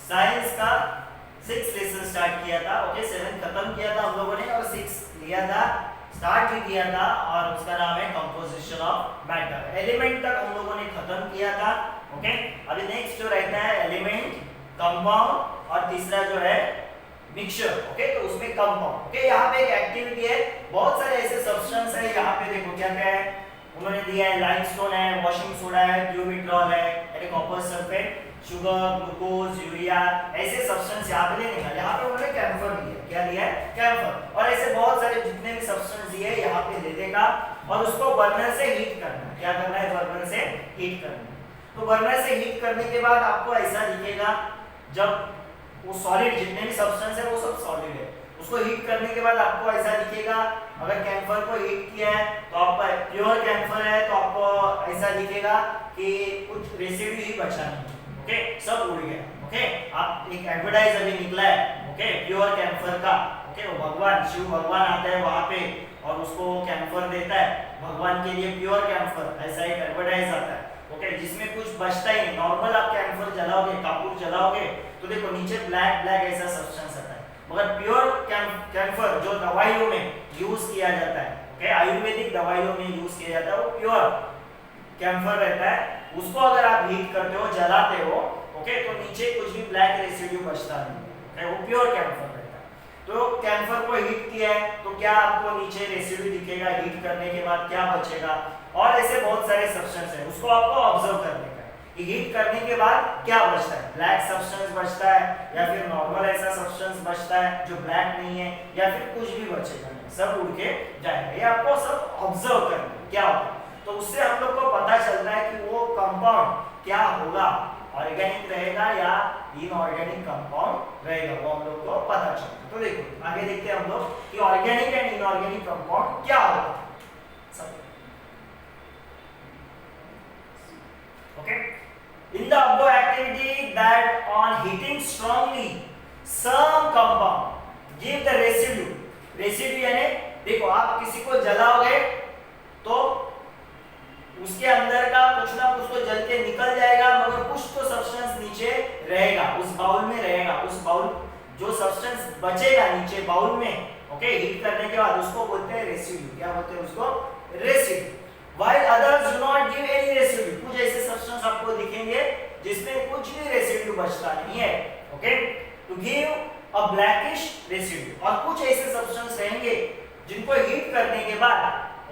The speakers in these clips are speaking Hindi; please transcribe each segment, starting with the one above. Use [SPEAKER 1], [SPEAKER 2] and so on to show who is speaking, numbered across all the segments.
[SPEAKER 1] साइंस का 6 लेसन स्टार्ट किया था। ओके 7 खत्म किया था हम लोगों ने और 6 लिया था, स्टार्ट भी किया था और उसका नाम है कंपोजिशन ऑफ मैटर। एलिमेंट तक हम लोगों ने खत्म किया था। ओके अभी नेक्स्ट जो रहता है एलिमेंट, कंपाउंड और तीसरा जो है मिक्सचर। ओके तो उसमें कंपाउंड। ओके यहाँ पे एक एक्टिविटी है, बहुत सारे ऐसे सब्सटेंस है। यहाँ पे देखो क्या क्या है उन्होंने दिया है, लाइमस्टोन है, वॉशिंग सोडा है, ब्यूमिट्रॉल है, यानी copper sulphate, sugar, glucose, urea, ऐसे सब्सटेंस यहाँ पे लेने का। यहाँ पे उन्होंने कैम्फर लिया, क्या लिया है कैम्फर। और ऐसे बहुत सारे जितने भी सब्सटेंस दिए यहाँ पे ले लेगा और उसको बर्नर से हीट करना है। क्या करना है, बर्नर से हीट करना है। तो बर्नर से हीट करने के बाद आपको ऐसा दिखेगा, जब वो सॉलिड जितने भी सब्सटेंस है वो सब सॉलिड है, उसको हीट करने के बाद आपको ऐसा दिखेगा। अगर कैम्फर को हीट किया है तो आपका प्योर कैम्फर है तो आपको ऐसा दिखेगा कि कुछ रेसिड्यू ही बचा नहीं। ओके सब उड़ गया। ओके आप एक एडवर्टाइज अभी निकला है ओके प्योर कैम्फर का। ओके वो भगवान शिव भगवान आता है वहां पे और उसको कैम्फर देता है भगवान के लिए, प्योर कैम्फर, ऐसा एक एडवर्टाइज आता है। ओके जिसमें कुछ बचता ही नहीं। नॉर्मल आप कैम्फर जलाओगे, कपूर जलाओगे तो देखो नीचे ब्लैक ब्लैक ऐसा सब्सटेंस आता है, मगर प्योर कैम्फर जो दवाइयों में यूज किया जाता है, ओके आयुर्वेदिक दवाइयों में यूज किया जाता है, वो प्योर कैम्फर रहता है। उसको अगर आप हीट करते हो, जलाते हो, ओके तो नीचे कुछ भी ब्लैक रेसिड्यू बचता नहीं, ओके वो प्योर कैम्फर रहता है। तो कैम्फर को हीट किया है तो क्या आपको नीचे रेसिड्यू दिखेगा, हीट करने के बाद क्या बचेगा, और ऐसे बहुत सारे सब्सटेंस है, उसको आपको ऑब्जर्व करने का है कि हीट करने के बाद क्या बचता है, ब्लैक सब्सटेंस बचता है या फिर नॉर्मल ऐसा सब्सटेंस बचता है जो ब्लैक नहीं है, या फिर कुछ भी बचेगा नहीं, सब उड़ के जाएगा। ये आपको सब ऑब्जर्व करना है क्या होता है। तो उससे हम लोग को पता चलता है कि वो कंपाउंड क्या होगा, ऑर्गेनिक रहेगा या इनऑर्गेनिक कंपाउंड रहेगा, वो हम लोग को पता चलता है। तो देखो आगे देखते हैं हम लोग कि ऑर्गेनिक एंड इनऑर्गेनिक कंपाउंड क्या होता है। Okay, in the above activity that on heating strongly some compound give the residue, residue यानी देखो आप किसी को जलाओगे तो उसके अंदर का कुछ ना कुछ तो जल के निकल जाएगा, मगर कुछ तो सब्सटेंस नीचे रहेगा, उस बाउल में रहेगा। उस बाउल जो सब्सटेंस बचेगा नीचे बाउल में, ओके हीट करने के बाद उसको बोलते हैं रेसिड्यू। क्या बोलते हैं उसको, residue. While others do not give any residue, कुछ ऐसे सब्सटेंस आपको दिखेंगे जिसमें कुछ भी रेसिड्यू बचता नहीं है, okay to give a blackish residue. और कुछ ऐसे सब्सटेंस रहेंगे जिनको हीट करने के बाद,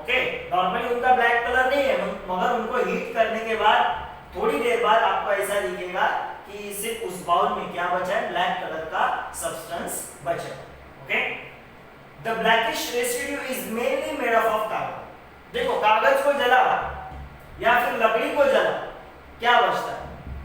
[SPEAKER 1] ओके नॉर्मली उनका ब्लैक कलर नहीं है, मगर उनको हीट करने के बाद थोड़ी देर बाद आपको ऐसा दिखेगा कि सिर्फ उस बाउल में क्या बचा है, ब्लैक कलर का सब्सटेंस बचा है। Okay the blackish residue is mainly made up of carbon. देखो कागज को जला या फिर लकड़ी को जला, क्या बचता है,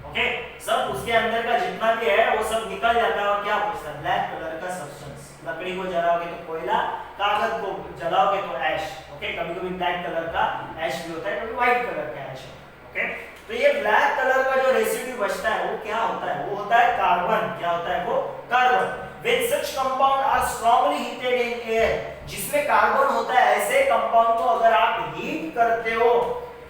[SPEAKER 1] ओके सब उसके अंदर का जितना भी है वो सब निकल जाता है और क्या बचता है, ब्लैक कलर का सब्सटेंस। लकड़ी को जलाओगे तो कोयला, कागज को जलाओगे तो ऐश, ओके कभी कभी ब्लैक कलर का ऐश भी होता है, कभी व्हाइट कलर का ऐश होता है। ओके तो ये ब्लैक कलर का जो रेसिड्यू बचता है वो क्या होता है, वो होता है कार्बन। क्या होता है वो, carbon. When such compound are strongly heated in air, जिसमें कार्बन होता है, ऐसे कंपाउंड को अगर आप हीट करते हो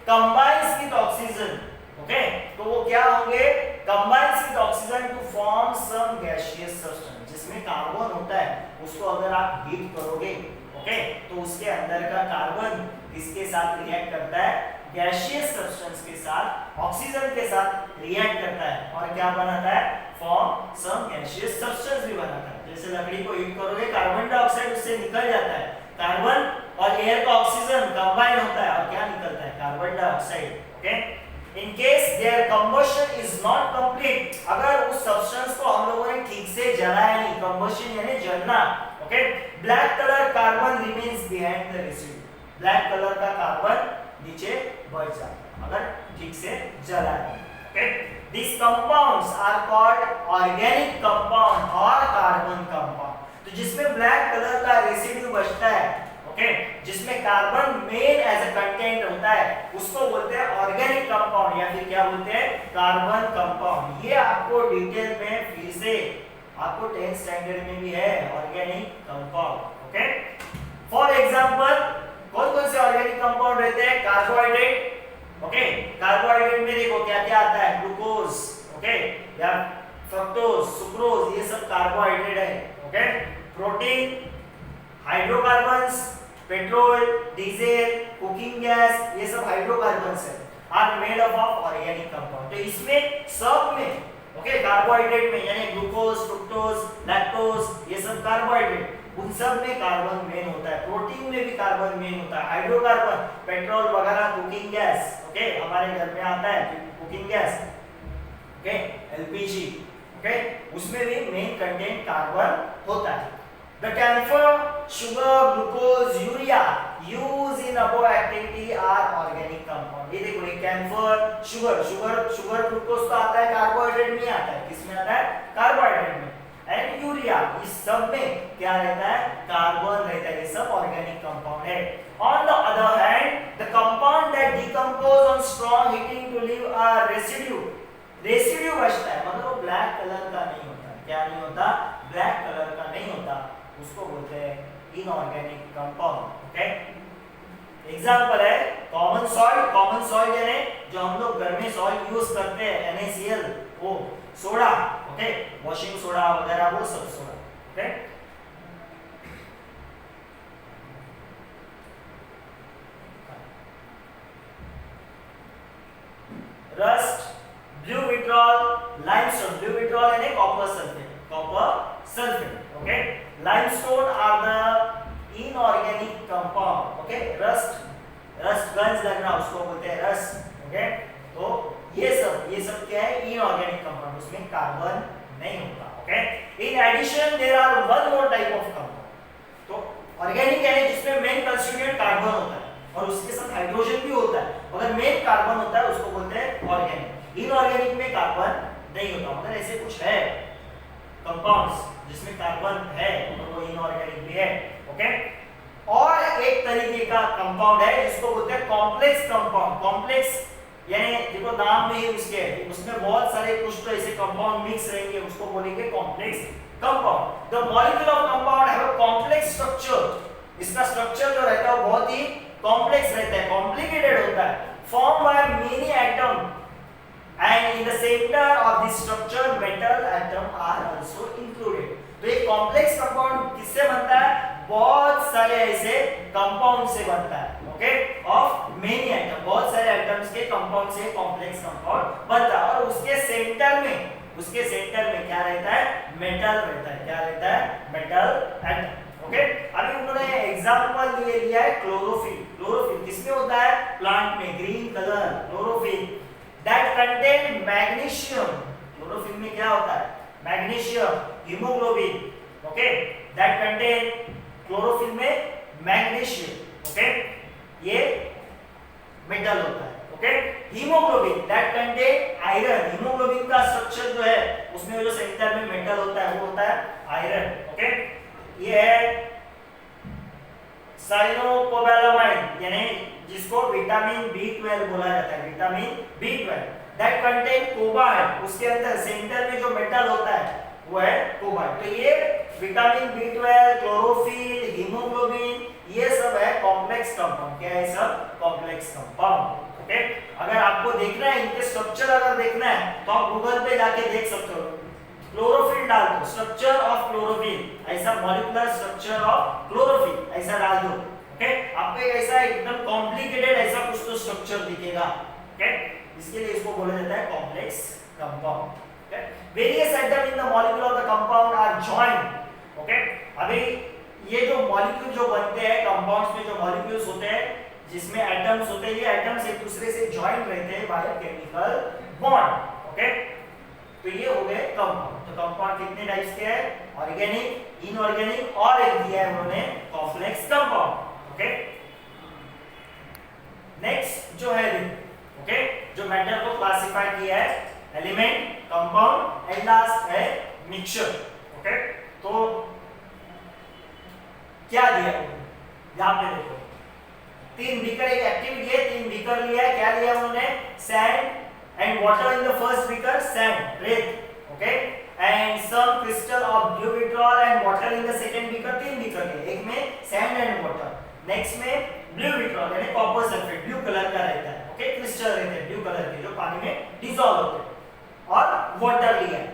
[SPEAKER 1] combines with oxygen, ओके तो वो क्या होंगे, combines with oxygen to form some gaseous substance। जिसमें कार्बन होता है उसको अगर आप हीट करोगे, ओके तो उसके अंदर का कार्बन इसके साथ रिएक्ट करता है, गैसियस सब्सटेंस के साथ, ऑक्सीजन के साथ रिएक्ट करता है और क्या बनाता है, फॉर्म सम गैसियस सब्सटेंस भी बनाता है। जैसे लकड़ी को हीट करोगे कार्बन डाइऑक्साइड उससे निकल जाता है, कार्बन और एयर का ऑक्सीजन कंबाइन होता है और क्या निकलता है, carbon dioxide. Okay in case there combustion is not complete, अगर उस सब्सटेंस को हम लोगों ने ठीक से जलाया नहीं, कंबशन यानी जलना, okay black colour carbon remains behind the residue. Black colour का कार्बन नीचे बच जाता है अगर ठीक से जलाया। Okay these compounds are called organic compound और कार्बन कंपाउंड। तो जिसमें ब्लैक कलर का रेसिड्यू बचता है, ओके जिसमें carbon main as a content होता है, उसको बोलते हैं ऑर्गेनिक कंपाउंड या फिर क्या बोलते हैं, कार्बन कंपाउंड। ये आपको डिटेल में फिर से आपको 10th स्टैंडर्ड में भी है, organic compound. Okay for example कौन कौन से ऑर्गेनिक कंपाउंड रहते हैं, कार्बोहाइड्रेट, ओके कार्बोहाइड्रेट में देखो क्या क्या आता है, ग्लूकोज, ओके या फ्रक्टोज, सुक्रोज, ये सब कार्बोहाइड्रेट है। Okay, protein, hydrocarbons, petrol, diesel, cooking gas, ये सब हाइड्रोकार्बन्स है, are made up of organic compound. तो इसमें सब में ओके कार्बोहाइड्रेट में यानी ग्लूकोज, फ्रुक्टोज, लैक्टोज, ये सब कार्बोहाइड्रेट, उन सब में कार्बन मेन होता है। प्रोटीन में भी कार्बन मेन होता है। हाइड्रोकार्बन, पेट्रोल वगैरह, कुकिंग गैस, ओके हमारे घर में आता है cooking gas, okay LPG, okay उसमें भी मेन कंटेंट कार्बन होता है। The camphor, sugar, glucose, urea used in above activity are organic compound। ये देखो ये camphor, sugar glucose तो आता है कार्बोहाइड्रेट में आता है, किसमें आता है कार्बोहाइड्रेट में, एंड यूरिया, इस सब में क्या रहता है कार्बन रहता है, ये सब ऑर्गेनिक कंपाउंड है। On the other hand, the compound that decompose on strong heating to leave a residue बचता है, मगर वो ब्लैक कलर का नहीं होता। क्या नहीं होता? ब्लैक कलर का नहीं होता, उसको बोलते हैं इनऑर्गेनिक कंपाउंड। ओके, एग्जांपल है कॉमन सॉइल यानी जो हम लोग घर में सॉइल यूज करते हैं NaCl, वो सोडा, ओके वॉशिंग सोडा वगैरह, वो सब soda. Okay, rust, blue vitriol, limestone, blue vitriol यानी copper sulphate, okay limestone are the inorganic compound। Okay, rust गंज लगना उसको बोलते हैं रस्ट। ओके, तो ये सब क्या है इनऑर्गेनिक कंपाउंड, उसमें कार्बन नहीं होता। Okay, in addition there are one more type of compound. तो ऑर्गेनिक यानी जिसमें मेन कंस्टिट्यूएंट कार्बन होता है और उसके साथ हाइड्रोजन भी होता है, मगर मेन कार्बन होता है, उसको बोलते हैं ऑर्गेनिक। इनऑर्गेनिक में कार्बन नहीं होता, मगर ऐसे कुछ है कंपाउंड्स जिसमें कार्बन है और वो इनऑर्गेनिक भी है। ओके, और एक तरीके का कंपाउंड है जिसको बोलते हैं कॉम्प्लेक्स कंपाउंड। कॉम्प्लेक्स यानी देखो नाम में ही उसके उसमें बहुत सारे कुछ तो ऐसे कंपाउंड मिक्स रहेंगे, उसको बोलेंगे complex compound. The molecule of compound have a complex structure. इसका स्ट्रक्चर जो रहता है वो बहुत ही कॉम्प्लेक्स रहता है, कॉम्प्लिकेटेड होता है, form by many atom and in the center of this structure metal atom are also included। तो एक कॉम्प्लेक्स कंपाउंड किससे बनता है? बहुत सारे ऐसे कंपाउंड से बनता है। ओके, ऑफ मेनी एटम, बहुत सारे एटम्स के कंपाउंड से कॉम्प्लेक्स कंपाउंड बनता है, और उसके सेंटर में क्या रहता है? मेटल रहता है। क्या रहता है? Metal atom. ओके, अभी उन्होंने एग्जांपल लिया है क्लोरोफिल किसमें होता है? प्लांट में, green colour chlorophyll that contain magnesium। Chlorophyll में क्या होता है? Magnesium, haemoglobin. Okay, that contain chlorophyll में मैग्नीशियम। ओके, ये मेटल होता है। Okay, haemoglobin that contain iron. Haemoglobin का स्ट्रक्चर जो है उसमें जो सेंटर में मेटल होता है वो होता है आयरन। ओके, ये है साइनोकोबालामाइन यानी जिसको विटामिन B12 बोला जाता है, vitamin B12 that contain cobalt. उसके अंदर सेंटर में जो मेटल होता है वो है कोबाल्ट। तो ये विटामिन B12, क्लोरोफिल, हीमोग्लोबिन, ये सब है कॉम्प्लेक्स कंपाउंड। क्या है? सब कॉम्प्लेक्स कंपाउंड। ओके, अगर आपको देखना है इनके स्ट्रक्चर, अगर देखना है तो आप गूगल पे जाके देख सकते हो, क्लोरोफिल डाल दो, स्ट्रक्चर ऑफ क्लोरोफिल, ऐसा मॉलिक्यूलर स्ट्रक्चर ऑफ क्लोरोफिल ऐसा डाल दो। ओके, आपको ऐसा एकदम कॉम्प्लिकेटेड ऐसा कुछ तो स्ट्रक्चर दिखेगा। ओके, इसके लिए इसको बोला जाता है complex compound. Okay, various atom in the molecule of the compound are joined. Okay, अभी ये जो मॉलिक्यूल जो बनते हैं कंपाउंड्स में, जो मॉलिक्यूल्स होते हैं जिसमें एटम्स होते हैं, ये एटम्स एक दूसरे से जॉइंट रहते हैं बाय केमिकल बॉन्ड। ओके, तो ये हो गए कंपाउंड। तो कंपाउंड कितने टाइप्स के हैं? ऑर्गेनिक, इनऑर्गेनिक, और एक दिया है उन्होंने कॉम्प्लेक्स कंपाउंड। ओके, नेक्स्ट जो है ओके, जो मैटर को क्लासिफाई किया है एलिमेंट, कंपाउंड एंड लास्ट है मिक्सचर। ओके, तो क्या दिया यहां पे देखो, 3 बीकर, एक एक्टिविटी है, 3 बीकर लिया है। क्या लिया उन्होंने? Sand and water in the first beaker, sand, रेत, okay, and some crystal of blue vitriol and water in the second beaker। 3 beaker है, एक में sand and water, नेक्स्ट में blue vitriol यानी कॉपर सल्फेट, ब्लू कलर का रहता है। ओके, क्रिस्टल रहते हैं ब्लू कलर के जो पानी में डिसॉल्व होते हैं, और वाटर लिया है,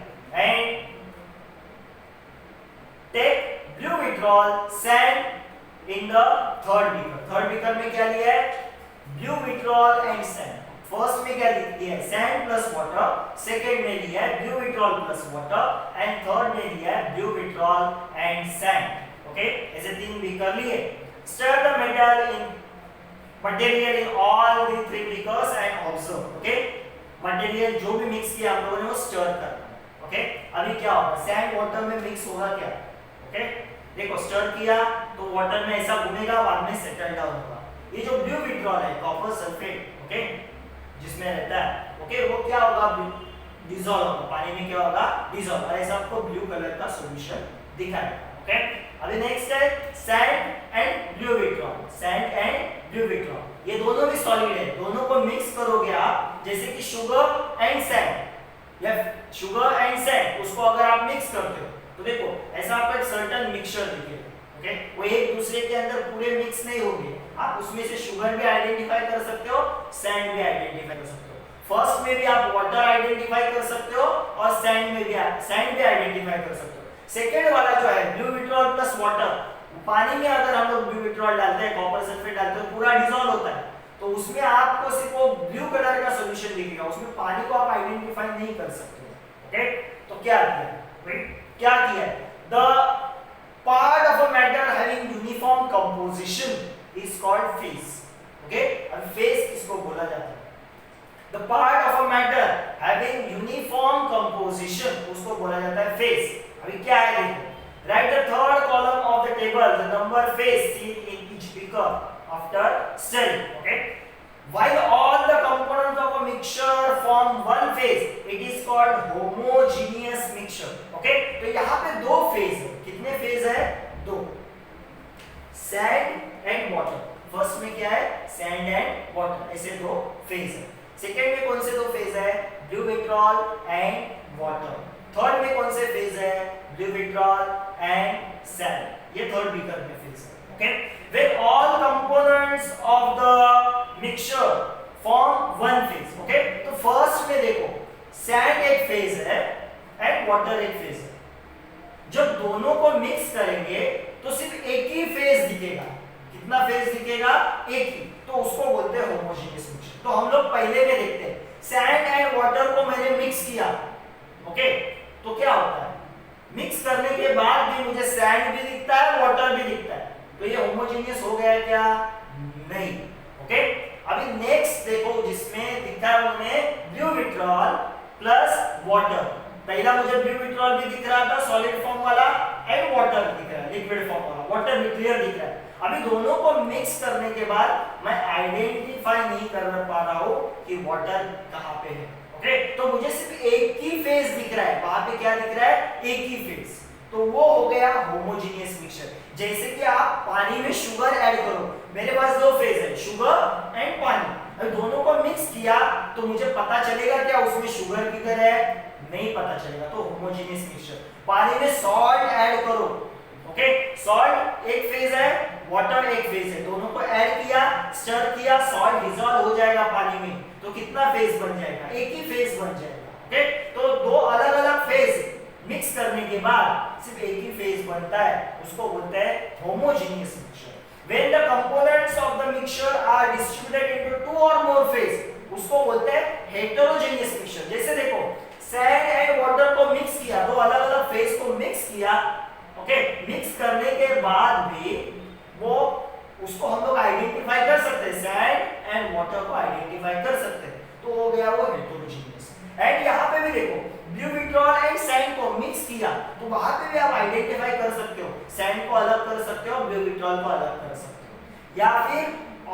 [SPEAKER 1] withdrawal sand in the third beaker. Third beaker में क्या लिया है? Blue vitriol and sand. First में क्या लिया है? Sand plus water. सेकंड में लिया है blue vitriol plus water and third में लिया है blue vitriol and sand. Okay, ऐसे तीन बीकर लिए। Stir the material in all the three beakers and observe. Okay, material जो भी मिक्स किया हम लोगों ने वो स्टर करना है। ओके, अभी क्या होगा? सैंड वाटर में मिक्स होगा क्या? ओके, देखो स्टर किया तो वाटर में ऐसा घूमेगा, बाद में सेटल डाउन होगा। ये जो ब्लू विड्रॉल है कॉपर सल्फेट, ओके, जिसमें रहता है, ओके, वो क्या होगा? डिसॉल्व होगा पानी में। क्या होगा? डिसॉल्व। और ऐसा आपको ब्लू कलर का सॉल्यूशन दिखाएगा। ओके, अभी नेक्स्ट है sand and blue withdrawal. Sand and blue withdrawal, ये दोनों भी सॉलिड है, दोनों को मिक्स करोगे आप, जैसे कि शुगर एंड सैंड या शुगर एंड सैंड, उसको अगर आप मिक्स करते हो तो देखो ऐसा आपको एक सर्टेन मिक्सचर दिखेगा। ओके, वो एक दूसरे के अंदर पूरे मिक्स नहीं होंगे। आप उसमें से शुगर भी आइडेंटिफाई कर सकते हो, सैंड भी आइडेंटिफाई कर सकते हो। फर्स्ट में भी आप वाटर आइडेंटिफाई कर सकते हो और सैंड में भी सैंड भी आइडेंटिफाई कर सकते हो। सेकेंड वाला जो है ब्लू विड्रॉल प्लस वाटर, पानी में अगर हम लोग ब्लू विड्रॉल डालते हैं, कॉपर सल्फेट डालते हैं, पूरा डिसॉल्व होता है, तो उसमें आपको सिर्फ वो ब्लू कलर का सॉल्यूशन दिखेगा, उसमें पानी को आप आइडेंटिफाई नहीं कर सकते हो। ओके, तो क्या किया? The part of a matter having uniform composition is called phase. Okay, अब फेज किसको बोला जाता है? The part of a matter having uniform composition, उसको बोला जाता है फेज। अभी क्या है देखो, write the third column of the table the number phase seen in each beaker after stirring. Okay, while all the components of a mixture form one phase, it is called homogeneous mixture. Okay, तो यहाँ पे दो फेज है। कितने फेज है? दो, सैंड एंड वाटर। फर्स्ट में क्या है? सैंड एंड वाटर, ऐसे दो फेज है। सेकेंड में कौन से दो फेज है? Blue vitriol and water. Third में कौन से फेज है? Blue vitriol and sand. ये थर्ड बीकर में फेज है। Okay, when all components of the mixture form one phase. Okay, तो फर्स्ट में देखो सैंड एक फेज है एंड वाटर एक फेज है। जब दोनों को मिक्स करेंगे तो सिर्फ एक ही फेज दिखेगा। कितना फेज दिखेगा? एक ही, तो उसको बोलते हैं होमोजेनियस मिक्सचर। तो हम लोग पहले में देखते हैं, सैंड एंड वाटर को मैंने मिक्स किया। ओके, तो क्या होता है? मिक्स करने के बाद भी मुझे सैंड भी दिखता है, वाटर भी दिखता है, तो ये होमोजेनियस हो गया क्या? नहीं। ओके, अभी नेक्स्ट देखो, जिसमें दिखा है उन्होंने ब्लू विट्रॉल प्लस वाटर। पहला मुझे ब्लू विट्रॉल भी दिख रहा था सॉलिड फॉर्म वाला, एंड वाटर दिख रहा है लिक्विड फॉर्म वाला, वाटर भी क्लियर दिख रहा है। अभी दोनों को मिक्स करने के बाद मैं आइडेंटिफाई नहीं कर पा रहा हूं कि वाटर कहां पे है। ओके, तो मुझे सिर्फ एक ही फेज दिख रहा है। वहां पे क्या दिख रहा है? एक ही फेज, तो वो हो गया होमोजेनियस मिक्सचर। जैसे कि आप पानी में शुगर ऐड करो, मेरे पास दो फेज है, शुगर एंड पानी। अगर दोनों को मिक्स किया तो मुझे पता चलेगा क्या उसमें शुगर किधर है? नहीं पता चलेगा, तो होमोजेनियस मिक्सचर। पानी में सॉल्ट ऐड करो, ओके, सॉल्ट एक फेज है, वाटर एक फेज है, दोनों को ऐड किया, स्टर किया, सॉल्ट डिसॉल्व हो जाएगा पानी में, तो कितना फेज बन जाएगा? एक ही फेज बन जाएगा। ओके, तो दो अलग अलग फेज मिक्स करने के बाद सिर्फ एक ही फेज बनता है, उसको बोलते हैं homogeneous mixture. When the components of the mixture are distributed into two or more phase, उसको बोलते हैं heterogeneous mixture। जैसे देखो सैंड एंड वाटर को मिक्स किया, दो अलग अलग फेज को मिक्स किया, ओके, मिक्स करने के बाद भी वो उसको हम लोग आइडेंटिफाई कर सकते हैं, सैंड एंड वाटर को आइडेंटिफाई कर सकते हैं, तो हो गया वो हेटेरोजेनियस। एंड यहाँ पे भी देखो ब्लू विट्रॉल एंड सैंड को मिक्स किया, तो वहां पे भी आप आइडेंटिफाई कर सकते हो, सैंड को अलग कर सकते हो, ब्लू विट्रॉल को अलग कर सकते हो। या फिर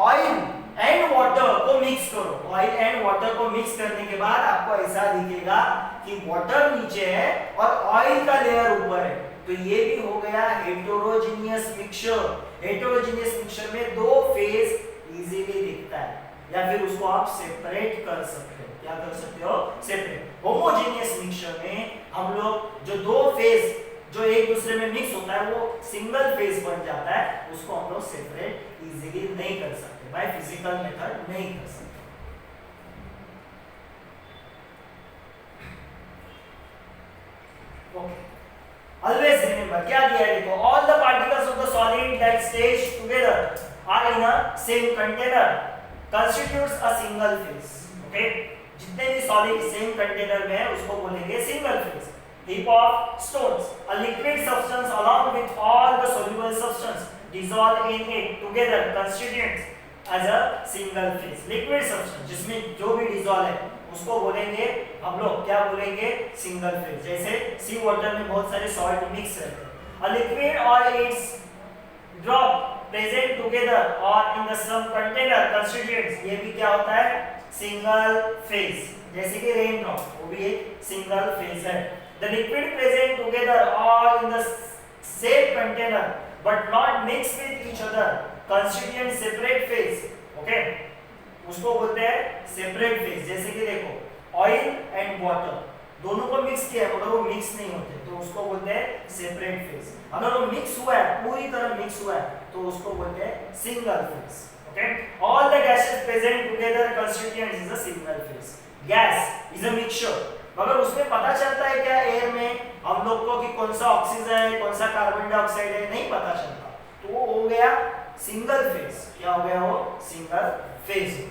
[SPEAKER 1] ऑयल एंड वाटर को मिक्स करो, ऑयल एंड वाटर को मिक्स करने के बाद आपको ऐसा दिखेगा कि वाटर नीचे है और ऑयल का लेयर ऊपर है, तो ये भी हो गया हेटेरोजेनियस मिक्सचर। हेटेरोजेनियस मिक्सचर में दो फेज इजीली दिखता है, या फिर उसको आप सेपरेट कर सकते हो। क्या कर सकते हो? सेपरेट। होमोजेनियस मिक्सचर में हम लोग जो दो फेज जो एक दूसरे में मिक्स होता है वो सिंगल फेज बन जाता है, उसको हम लोग सेपरेट इजीली नहीं कर सकते, बाय फिजिकल मेथड नहीं कर सकते। ओके, ऑलवेज रिमेंबर क्या दिया है देखो, all the particles of the solid that stage together are in a same container constitutes a single phase. Okay, जितने भी सॉलिड सेम कंटेनर में है उसको बोलेंगे single phase. Heap of stones, a liquid substance along with all the soluble substance dissolved in it together constitutes as a single phase. Liquid substance जिसमें जो भी dissolve है उसको बोलेंगे हम लोग क्या बोलेंगे, सिंगल फेज. जैसे सी वाटर में बहुत सारे सॉल्ट मिक्स रहते हैं. A liquid or its drop present together or in the some container constitutes, ये भी क्या होता है, सिंगल फेज. जैसे कि रेन ड्रॉप, वो भी एक सिंगल फेज है. The liquid present together or in the same container but not mixed with each other constitute separate phase. Okay, उसको बोलते हैं सेपरेट फेज. जैसे कि देखो ऑयल एंड वाटर दोनों को मिक्स किया है मगर वो मिक्स नहीं होते तो उसको बोलते हैं सेपरेट फेज. अगर वो मिक्स हुआ है, पूरी तरह मिक्स हुआ है तो उसको बोलते हैं single phase. Okay, all the gases present together constituents is a single phase. Gas is a mixture, मगर उसमें पता चलता है क्या एयर में हम लोग को कि कौन सा ऑक्सीजन है कौन सा कार्बन डाइऑक्साइड है, नहीं पता चलता. तो वो हो गया सिंगल फेज. क्या हो गया वो, सिंगल फेज.